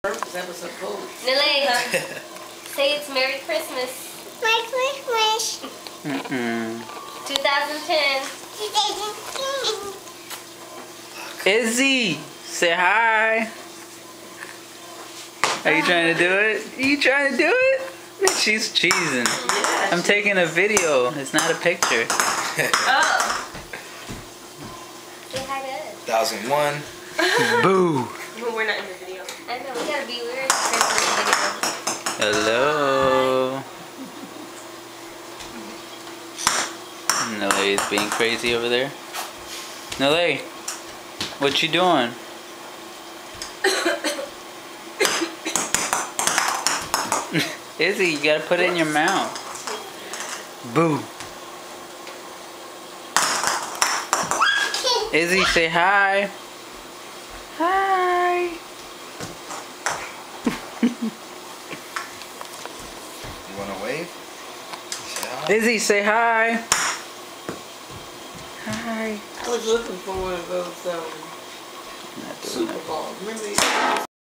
This episode cool. Nile, say it's Merry Christmas. Merry Christmas. 2010. Izzy, say hi. Are you trying to do it? Are you trying to do it? She's cheesing. Yeah, I'm taking a video. It's not a picture. Oh. Say hi to us. 1001. Boo. But we're not in the video. I know, we gotta be weird. Christmas video. Hello. Nile is being crazy over there. Nile, what you doing? Izzy, you gotta put it in your mouth. Boo. Izzy, say hi. Hi. You want to wave? Say hi. Izzy, say hi. Hi. I was looking for one of those Not doing Super that. Balls. Remember these?